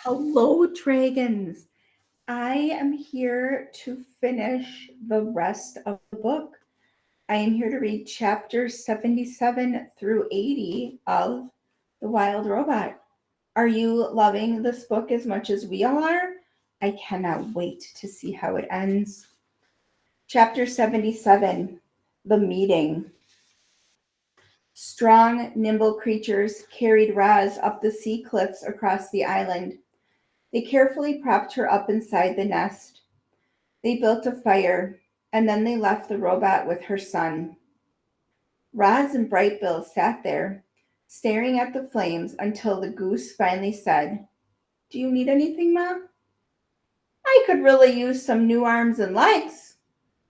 Hello, dragons. I am here to finish the rest of the book. I am here to read chapters 77 through 80 of The Wild Robot. Are you loving this book as much as we all are? I cannot wait to see how it ends. Chapter 77, The Meeting. Strong, nimble creatures carried Raz up the sea cliffs across the island. They carefully propped her up inside the nest. They built a fire, and then they left the robot with her son. Roz and Brightbill sat there, staring at the flames until the goose finally said, "Do you need anything, Mom?" "I could really use some new arms and legs."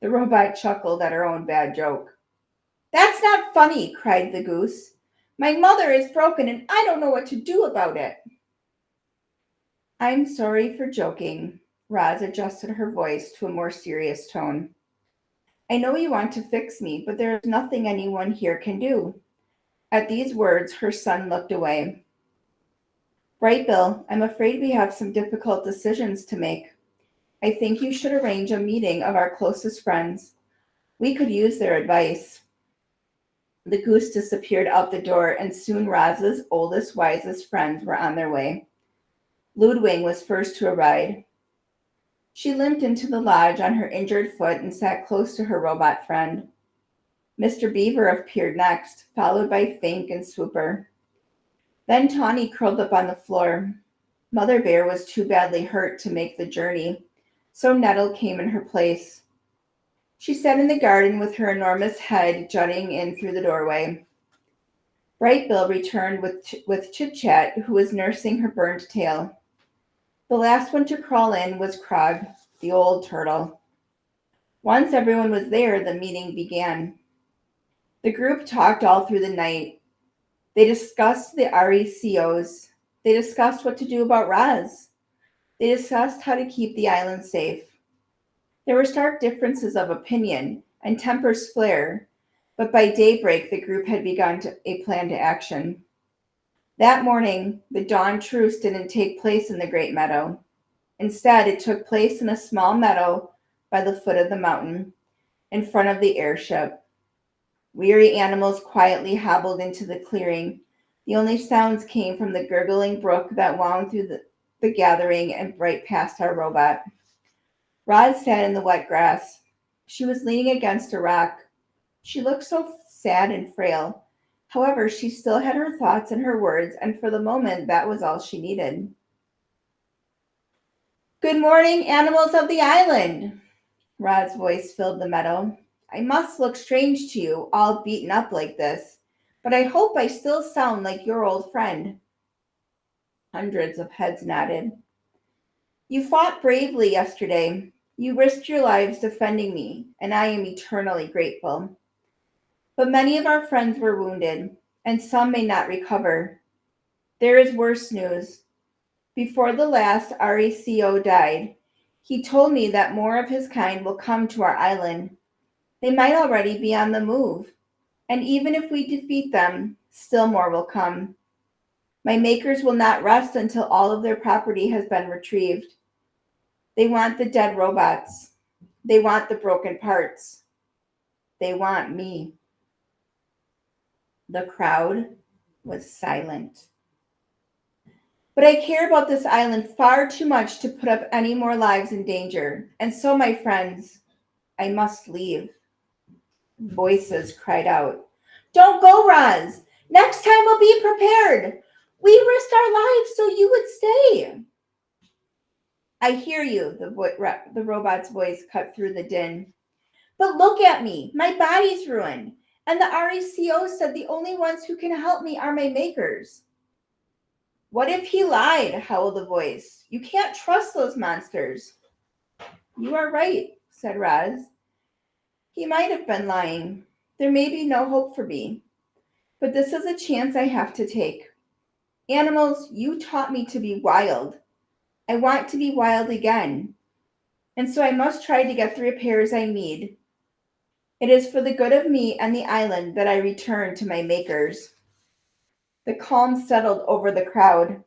The robot chuckled at her own bad joke. "That's not funny," cried the goose. "My mother is broken and I don't know what to do about it." "I'm sorry for joking." Roz adjusted her voice to a more serious tone. "I know you want to fix me, but there is nothing anyone here can do." At these words, her son looked away. "Brightbill, I'm afraid we have some difficult decisions to make. I think you should arrange a meeting of our closest friends. We could use their advice." The goose disappeared out the door, and soon Roz's oldest, wisest friends were on their way. Ludwig was first to arrive. She limped into the lodge on her injured foot and sat close to her robot friend. Mr. Beaver appeared next, followed by Fink and Swooper. Then Tawny curled up on the floor. Mother Bear was too badly hurt to make the journey, so Nettle came in her place. She sat in the garden with her enormous head jutting in through the doorway. Brightbill returned with Chit Chat, who was nursing her burned tail. The last one to crawl in was Krog, the old turtle. Once everyone was there, the meeting began. The group talked all through the night. They discussed the RECOs. They discussed what to do about Raz. They discussed how to keep the island safe. There were stark differences of opinion, and tempers flare, but by daybreak the group had begun a plan to action. That morning, the dawn truce didn't take place in the great meadow. Instead, it took place in a small meadow by the foot of the mountain, in front of the airship. Weary animals quietly hobbled into the clearing. The only sounds came from the gurgling brook that wound through the gathering and right past our robot. Rod sat in the wet grass. She was leaning against a rock. She looked so sad and frail. However, she still had her thoughts and her words, and for the moment, that was all she needed. "Good morning, animals of the island." Rod's voice filled the meadow. "I must look strange to you, all beaten up like this, but I hope I still sound like your old friend." Hundreds of heads nodded. "You fought bravely yesterday. You risked your lives defending me, and I am eternally grateful. But many of our friends were wounded, and some may not recover. There is worse news. Before the last RECO died, he told me that more of his kind will come to our island. They might already be on the move, and even if we defeat them, still more will come. My makers will not rest until all of their property has been retrieved. They want the dead robots. They want the broken parts. They want me." The crowd was silent. "But I care about this island far too much to put up any more lives in danger. And so, my friends, I must leave." Voices cried out, "Don't go, Roz. Next time we'll be prepared. We risked our lives so you would stay." "I hear you," the robot's voice cut through the din. "But look at me. My body's ruined. And the RECO said the only ones who can help me are my makers." "What if he lied?" howled a voice. "You can't trust those monsters." "You are right," said Roz. "He might have been lying. There may be no hope for me. But this is a chance I have to take. Animals, you taught me to be wild. I want to be wild again. And so I must try to get the repairs I need. It is for the good of me and the island that I return to my makers." The calm settled over the crowd.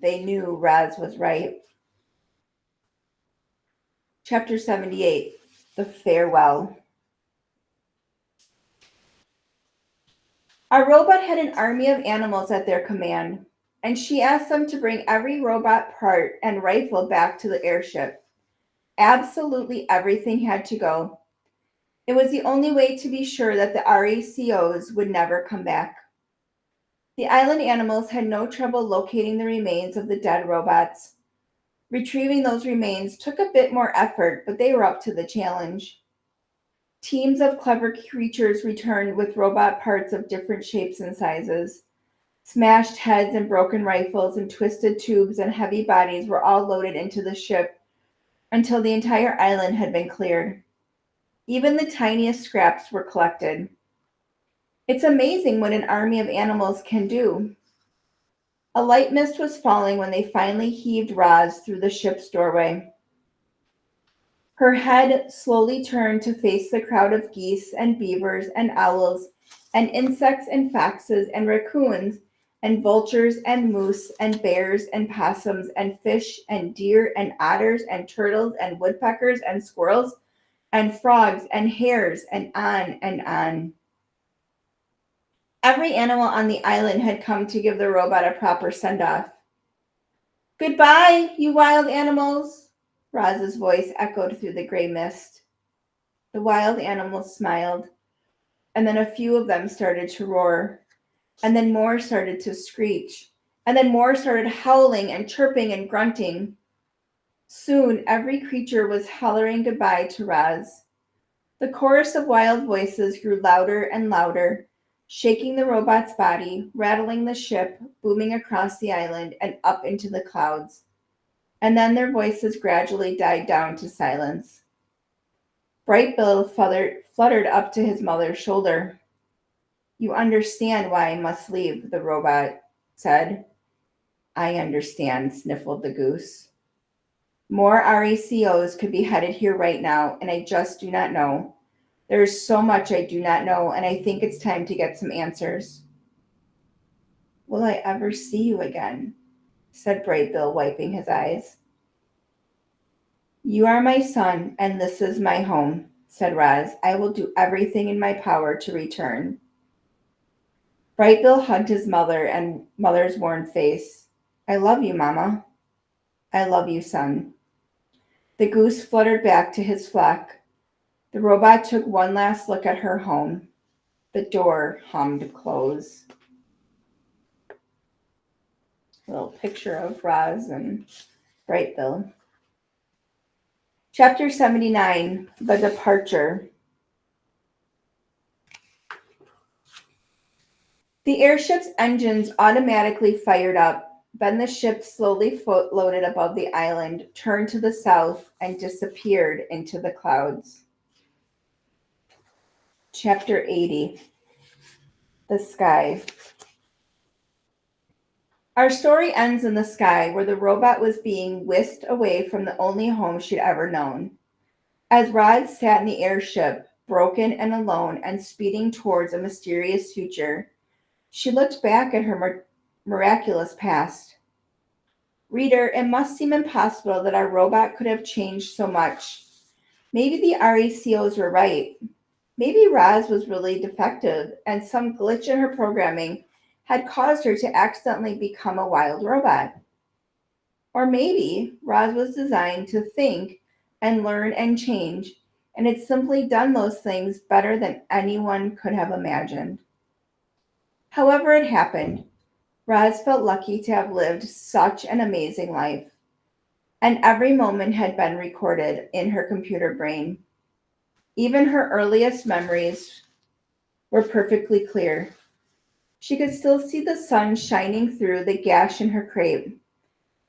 They knew Raz was right. Chapter 78. The Farewell. Our robot had an army of animals at their command, and she asked them to bring every robot part and rifle back to the airship. Absolutely everything had to go. It was the only way to be sure that the RACOs would never come back. The island animals had no trouble locating the remains of the dead robots. Retrieving those remains took a bit more effort, but they were up to the challenge. Teams of clever creatures returned with robot parts of different shapes and sizes. Smashed heads and broken rifles and twisted tubes and heavy bodies were all loaded into the ship until the entire island had been cleared. Even the tiniest scraps were collected. It's amazing what an army of animals can do. A light mist was falling when they finally heaved Roz through the ship's doorway. Her head slowly turned to face the crowd of geese and beavers and owls and insects and foxes and raccoons and vultures and moose and bears and possums and fish and deer and otters and turtles and woodpeckers and squirrels and frogs and hares and on and on. Every animal on the island had come to give the robot a proper send-off. Goodbye, you wild animals, Roz's voice echoed through the gray mist. The wild animals smiled, and then a few of them started to roar, and then more started to screech, and then more started howling and chirping and grunting. Soon every creature was hollering goodbye to Roz. The chorus of wild voices grew louder and louder, shaking the robot's body, rattling the ship, booming across the island and up into the clouds. And then their voices gradually died down to silence. Bright Bill fluttered up to his mother's shoulder. You understand why I must leave, the robot said. I understand, sniffled the goose. More RACOs could be headed here right now, and I just do not know. There is so much I do not know, and I think it's time to get some answers. Will I ever see you again? Said Bright Bill, wiping his eyes. You are my son, and this is my home, said Roz. I will do everything in my power to return. Bright Bill hugged his mother and mother's worn face. I love you, Mama. I love you, son. The goose fluttered back to his flock. The robot took one last look at her home. The door hummed close. A little picture of Roz and Bright Bill. Chapter 79, The Departure. The airship's engines automatically fired up. Then the ship slowly floated above the island, turned to the south, and disappeared into the clouds. Chapter 80, The Sky. Our story ends in the sky, where the robot was being whisked away from the only home she'd ever known. As Rod sat in the airship, broken and alone and speeding towards a mysterious future, she looked back at her miraculous past. Reader, it must seem impossible that our robot could have changed so much. Maybe the RACOs were right. Maybe Roz was really defective, and some glitch in her programming had caused her to accidentally become a wild robot. Or maybe Roz was designed to think and learn and change, and had simply done those things better than anyone could have imagined. However it happened, Roz felt lucky to have lived such an amazing life, and every moment had been recorded in her computer brain. Even her earliest memories were perfectly clear. She could still see the sun shining through the gash in her crepe.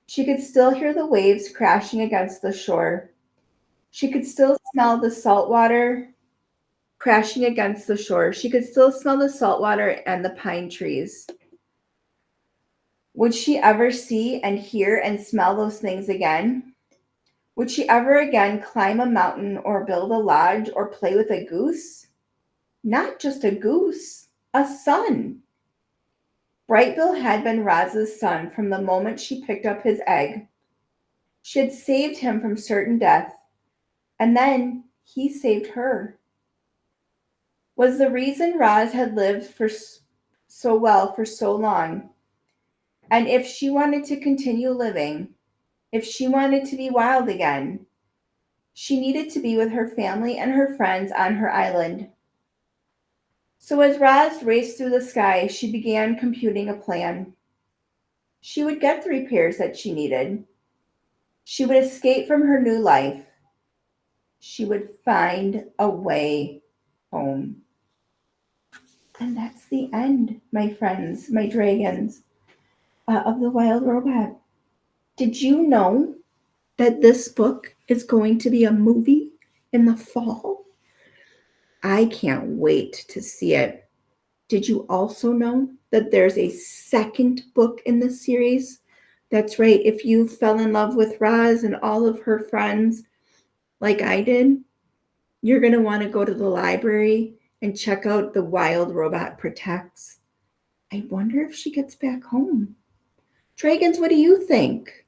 She could still hear the waves crashing against the shore. She could still smell the salt water crashing against the shore. She could still smell the salt water and the pine trees. Would she ever see and hear and smell those things again? Would she ever again climb a mountain or build a lodge or play with a goose? Not just a goose, a sun. Brightbill had been Roz's son from the moment she picked up his egg. She had saved him from certain death, and then he saved her. Was the reason Roz had lived for so well for so long. And if she wanted to continue living, if she wanted to be wild again, she needed to be with her family and her friends on her island. So as Roz raced through the sky, she began computing a plan. She would get the repairs that she needed. She would escape from her new life. She would find a way home. And that's the end, my friends, my dragons, of The Wild Robot. Did you know that this book is going to be a movie in the fall? I can't wait to see it. Did you also know that there's a second book in the series? That's right. If you fell in love with Roz and all of her friends like I did, you're going to want to go to the library and check out The Wild Robot Protects. I wonder if she gets back home. Dragons, what do you think?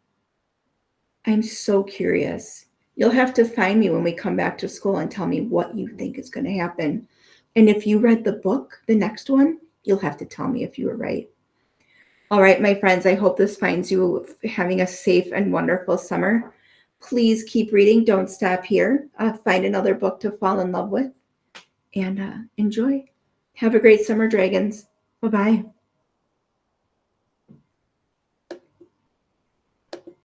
I'm so curious. You'll have to find me when we come back to school and tell me what you think is going to happen. And if you read the book, the next one, you'll have to tell me if you were right. All right, my friends, I hope this finds you having a safe and wonderful summer. Please keep reading. Don't stop here. Find another book to fall in love with and enjoy. Have a great summer, dragons. Bye-bye.